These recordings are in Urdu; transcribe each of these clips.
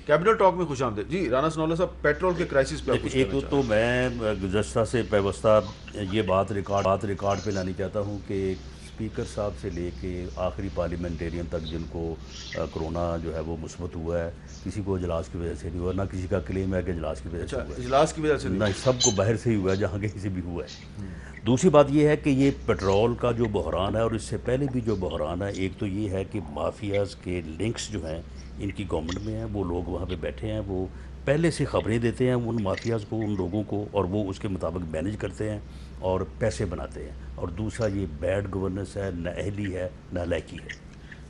کیبنٹ ٹاک میں خوش آمدید. جی رانا ثناء اللہ صاحب, پیٹرول کے کرائسس پہ آپ کچھ ایک کہنا چاہیں؟ تو میں گزشتہ سے پیوستہ یہ بات ریکارڈ پہ لانی چاہتا ہوں کہ اسپیکر صاحب سے لے کے آخری پارلیمنٹیرین تک جن کو کرونا جو ہے وہ مثبت ہوا ہے, کسی کو اجلاس کی وجہ سے نہیں ہوا, نہ کسی کا کلیم ہے کہ اجلاس کی وجہ سے اچھا, ہوا ہے, اجلاس کی وجہ سے نہیں نہ سب کو باہر سے ہی ہوا ہے جہاں کہیں سے بھی ہوا ہے. دوسری بات یہ ہے کہ یہ پیٹرول کا جو بحران ہے, اور اس سے پہلے بھی جو بحران ہے, ایک تو یہ ہے کہ مافیاز کے لنکس جو ہیں ان کی گورنمنٹ میں ہیں, وہ لوگ وہاں پہ بیٹھے ہیں, وہ پہلے سے خبریں دیتے ہیں ان مافیاز کو, ان لوگوں کو, اور وہ اس کے مطابق مینیج کرتے ہیں اور پیسے بناتے ہیں. اور دوسرا یہ بیڈ گورننس ہے, نااہلی ہے, نالائکی ہے.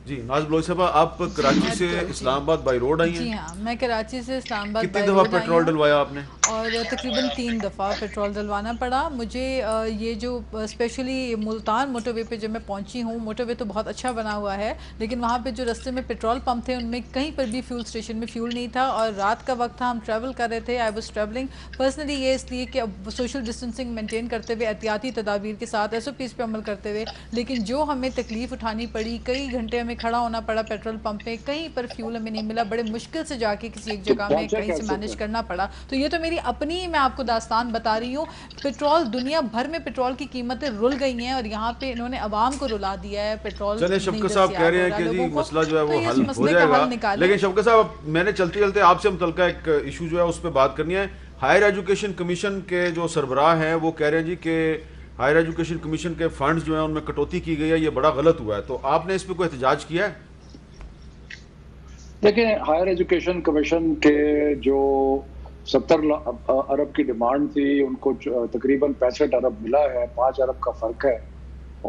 جی ناز بلوچ صاحبہ, آپ کراچی سے اسلام آباد بائی روڈ آئی ہیں. جی ہاں, میں کراچی سے اسلام آباد کتنی بائی دفعہ روڈ آئی پیٹرول ہوں ڈلوایا آپ نے؟ اور تقریباً 3 دفعہ پیٹرول ڈلوانا پڑا مجھے. یہ جو اسپیشلی ملتان موٹر وے پہ جب میں پہنچی ہوں, موٹر وے تو بہت اچھا بنا ہوا ہے, لیکن وہاں پہ جو رستے میں پیٹرول پمپ تھے ان میں کہیں پر بھی فیول اسٹیشن میں فیول نہیں تھا, اور رات کا وقت تھا, ہم ٹریول کر رہے تھے. آئی واز ٹریولنگ پرسنلی یہ اس لیے کہ اب سوشل ڈسٹینسنگ مینٹین کرتے ہوئے, احتیاطی تدابیر کے ساتھ SOPs پہ عمل کرتے ہوئے, لیکن جو ہمیں تکلیف اٹھانی پڑی, کئی گھنٹے ہمیں کھڑا ہونا پڑا پیٹرول پمپ پہ, کہیں پر فیول ہمیں نہیں ملا, بڑے مشکل سے جا کے کسی ایک تو جگہ میں پہنچے کہیں سے کیسے مینیج تھے؟ کرنا پڑا. تو یہ تو میری اپنی میں آپ کو داستان بتا رہی ہوں. پیٹرول دنیا بھر میں پیٹرول کی قیمتیں رل گئی ہیں, اور یہاں پہ انہوں نے عوام کو رلا دیا ہے, پیٹرول چلیں نہیں شفقت صاحب کہہ دستیاب رہے ہو ہیں رہا کہ جی لوگوں کو, مسئلہ جو ہے تو وہ اس حل ہو مسئلے جائے کا گا, حل نکالیں. لیکن شفقت صاحب میں نے چلتے چلتے آپ سے متعلقہ ایک ایشو جو ہے اس پہ بات کرنی ہے. ہائر ایجوکیشن کمیشن کے جو سربراہ ہیں وہ کہہ رہے ہیں جی کہ ہائر ایجوکیشن کمیشن کے فنڈز جو ہیں ان میں کٹوتی کی گئی ہے, یہ بڑا غلط ہوا ہے. تو آپ نے اس پہ کوئی احتجاج کیا ہے؟ دیکھیں, ہائر ایجوکیشن کمیشن کے جو 70 ارب کی ڈیمانڈ تھی, ان کو تقریباً 65 ارب ملا ہے, 5 ارب کا فرق ہے.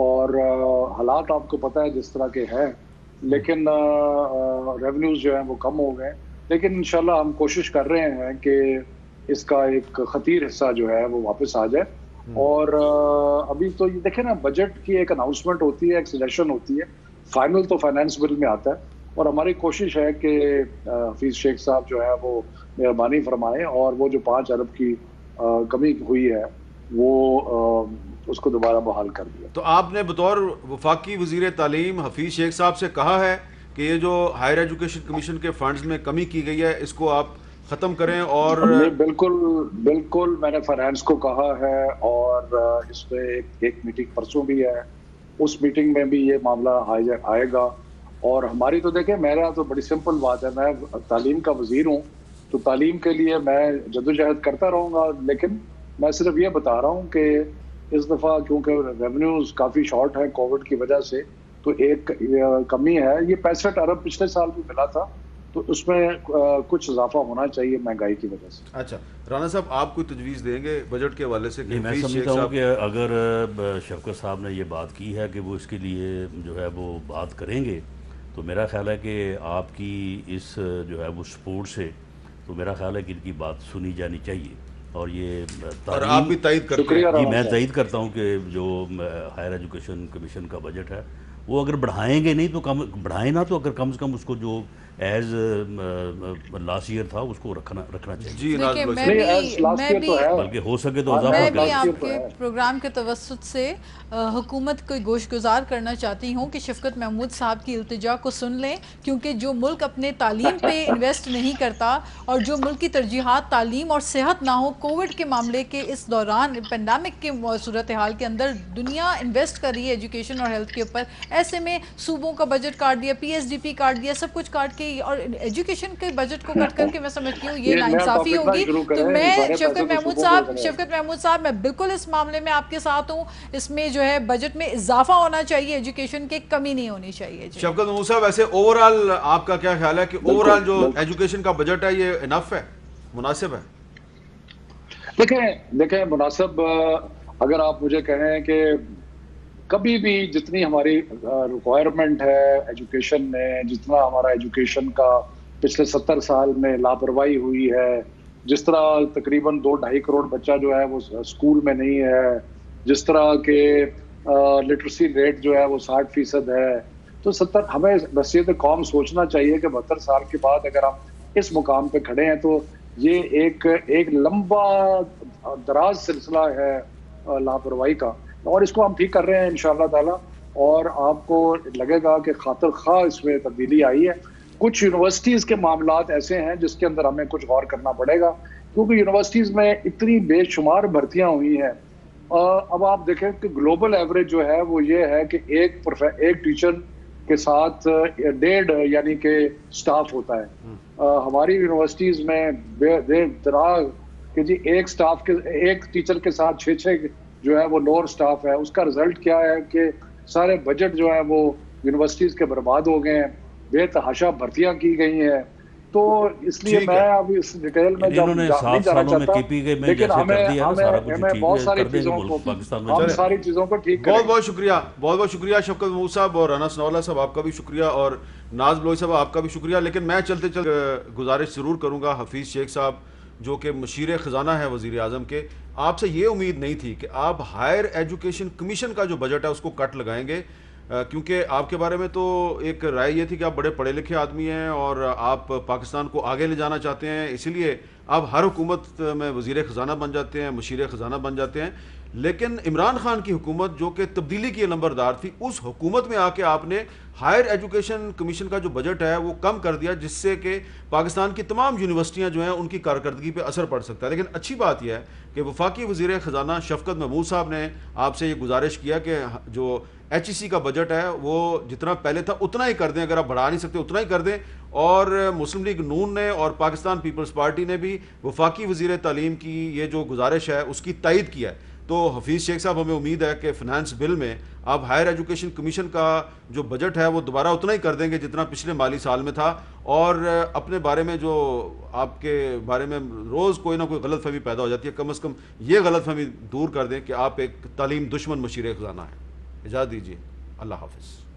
اور حالات آپ کو پتہ ہے جس طرح کے ہیں, لیکن ریونیوز جو ہیں وہ کم ہو گئے. لیکن انشاءاللہ ہم کوشش کر رہے ہیں کہ اس کا ایک خطیر حصہ جو ہے وہ واپس آ جائے. اور ابھی تو یہ دیکھیں نا, بجٹ کی ایک اناؤنسمنٹ ہوتی ہے, ایک سلیکشن ہوتی ہے, فائنل تو فائنانس بل میں آتا ہے. اور ہماری کوشش ہے کہ حفیظ شیخ صاحب جو ہے وہ مہربانی فرمائیں, اور وہ جو 5 ارب کی کمی ہوئی ہے وہ اس کو دوبارہ بحال کر دیا. تو آپ نے بطور وفاقی وزیر تعلیم حفیظ شیخ صاحب سے کہا ہے کہ یہ جو ہائر ایجوکیشن کمیشن کے فنڈز میں کمی کی گئی ہے اس کو آپ ختم کریں؟ اور بالکل میں نے فائنانس کو کہا ہے, اور اس پہ ایک میٹنگ پرسوں بھی ہے, اس میٹنگ میں بھی یہ معاملہ آئے گا. اور ہماری تو دیکھیں, میرا تو بڑی سمپل بات ہے, میں تعلیم کا وزیر ہوں, تو تعلیم کے لیے میں جدوجہد کرتا رہوں گا. لیکن میں صرف یہ بتا رہا ہوں کہ اس دفعہ کیونکہ ریونیوز کافی شارٹ ہے کووڈ کی وجہ سے, تو ایک کمی ہے. یہ 65 ارب پچھلے سال بھی ملا تھا, تو اس میں کچھ اضافہ ہونا چاہیے مہنگائی کی وجہ سے. اچھا رانا صاحب, آپ کوئی تجویز دیں گے بجٹ کے حوالے سے کہ میں حفیظ شیخ سمجھتا ہوں صاحب؟ کہ اگر شفقت صاحب نے یہ بات کی ہے کہ وہ اس کے لیے جو ہے وہ بات کریں گے, تو میرا خیال ہے کہ آپ کی اس جو ہے وہ سپورٹ سے, تو میرا خیال ہے کہ ان کی بات سنی جانی چاہیے. اور یہ اور آپ بھی تائید کرتے ہیں؟ شکریہ جی رانا میں صاحب. تائید کرتا ہوں کہ جو ہائر ایجوکیشن کمیشن کا بجٹ ہے وہ اگر بڑھائیں گے نہیں تو بڑھائیں نہ, تو اگر کم سے کم اس کو جو ایز لاسٹ ایئر تھا اس کو رکھنا چاہیے. جی ناز دیکھیں, بلوچ میں صاحب. نہیں, ایز لاسٹ ایئر تو ہے, بلکہ ہو سکے تو ہاں اضافہ میں کریں. بھی لاسٹ ایئر آپ تو کے ہے. پروگرام کے توسط سے حکومت کو گوشگزار کرنا چاہتی ہوں کہ شفقت محمود صاحب کی التجا کو سن لیں, کیونکہ جو ملک اپنے تعلیم پہ انویسٹ نہیں کرتا, اور جو ملک کی ترجیحات تعلیم اور صحت نہ ہو, کووڈ کے معاملے کے اس دوران پینڈیمک کے صورتحال کے اندر دنیا انویسٹ کر رہی ہے ایجوکیشن اور ہیلتھ کے اوپر, ایسے میں صوبوں کا بجٹ کاٹ دیا, PSDP کاٹ دیا, سب کچھ کاٹ کے, اور ایجوکیشن کے بجٹ کو کٹ کر کے میں سمجھتی ہوں یہ یہ نیا ناانصافی ٹاپک نہ ہوگی. شروع تو کریں, میں سارے پیسے تو صوبوں کو دینے ہیں. شفقت محمود صاحب میں بالکل اس معاملے میں آپ کے ساتھ ہوں. اس میں جو ہے بجٹ میں اضافہ ہونا چاہیے, ایجوکیشن کی کمی نہیں ہونی چاہیے. جی شفقت محمود صاحب, ویسے اوورآل آپ کا کیا خیال ہے کہ اوورآل جو بالکل. ایجوکیشن کا بجٹ ہے یہ انف ہے, مناسب ہے؟ دیکھیں مناسب, اگر آپ مجھے کہیں کہ کبھی بھی جتنی ہماری ریکوائرمنٹ ہے ایجوکیشن میں, جتنا ہمارا ایجوکیشن کا پچھلے 70 سال میں لاپرواہی ہوئی ہے, جس طرح تقریباً 2-2.5 کروڑ بچہ جو ہے وہ اسکول میں نہیں ہے, جس طرح کہ لٹریسی ریٹ جو ہے وہ 60% ہے, تو ہمیں نصیحت قوم سوچنا چاہیے کہ 72 سال کے بعد اگر ہم اس مقام پہ کھڑے ہیں تو یہ ایک لمبا دراز سلسلہ ہے لاپرواہی کا, اور اس کو ہم ٹھیک کر رہے ہیں انشاءاللہ تعالی. اور آپ کو لگے گا کہ خاطر خواہ اس میں تبدیلی آئی ہے. کچھ یونیورسٹیز کے معاملات ایسے ہیں جس کے اندر ہمیں کچھ غور کرنا پڑے گا، کیونکہ یونیورسٹیز میں اتنی بے شمار بھرتیاں ہوئی ہیں. اب آپ دیکھیں کہ گلوبل ایوریج جو ہے وہ یہ ہے کہ ایک ٹیچر کے ساتھ 1.5 یعنی کہ سٹاف ہوتا ہے. ہماری یونیورسٹیز میں کہ جی ایک ٹیچر کے ساتھ 6 جو ہے وہ لوور سٹاف ہے. اس کا رزلٹ کیا ہے کہ سارے بجٹ جو ہیں وہ یونیورسٹیز کے برباد ہو گئے ہیں، بے تحاشا بھرتیاں کی گئی ہیں. تو اس لیے میں اب اس ڈیٹیل میں نہیں جانا چاہتا، لیکن ہمیں بہت ساری چیزوں کو ٹھیک کریں. بہت بہت شکریہ شفقت محمود صاحب اور انس نولہ صاحب، آپ کا بھی شکریہ، اور ناز بلوچ صاحب آپ کا بھی شکریہ. لیکن میں چلتے گزارش ضرور کروں گا حفیظ شیخ صاحب جو کہ مشیر خزانہ ہے وزیر اعظم کے، آپ سے یہ امید نہیں تھی کہ آپ ہائر ایجوکیشن کمیشن کا جو بجٹ ہے اس کو کٹ لگائیں گے، کیونکہ آپ کے بارے میں تو ایک رائے یہ تھی کہ آپ بڑے پڑھے لکھے آدمی ہیں اور آپ پاکستان کو آگے لے جانا چاہتے ہیں، اسی لیے آپ ہر حکومت میں وزیر خزانہ بن جاتے ہیں، مشیر خزانہ بن جاتے ہیں. لیکن عمران خان کی حکومت جو کہ تبدیلی کی نمبردار تھی، اس حکومت میں آ کے آپ نے ہائر ایجوکیشن کمیشن کا جو بجٹ ہے وہ کم کر دیا، جس سے کہ پاکستان کی تمام یونیورسٹیاں جو ہیں ان کی کارکردگی پہ اثر پڑ سکتا ہے. لیکن اچھی بات یہ ہے کہ وفاقی وزیر خزانہ شفقت محمود صاحب نے آپ سے یہ گزارش کیا کہ جو HEC کا بجٹ ہے وہ جتنا پہلے تھا اتنا ہی کر دیں، اگر آپ بڑھا نہیں سکتے اتنا ہی کر دیں. اور مسلم لیگ نون نے اور پاکستان پیپلز پارٹی نے بھی وفاقی وزیر تعلیم کی یہ جو گزارش ہے اس کی تائید کیا ہے. تو حفیظ شیخ صاحب ہمیں امید ہے کہ فنانس بل میں آپ ہائر ایجوکیشن کمیشن کا جو بجٹ ہے وہ دوبارہ اتنا ہی کر دیں گے جتنا پچھلے مالی سال میں تھا، اور اپنے بارے میں جو آپ کے بارے میں روز کوئی نہ کوئی غلط فہمی پیدا ہو جاتی ہے، کم از کم یہ غلط فہمی دور کر دیں کہ آپ ایک تعلیم دشمن مشیر خزانہ ہیں. اجازت دیجیے، اللہ حافظ.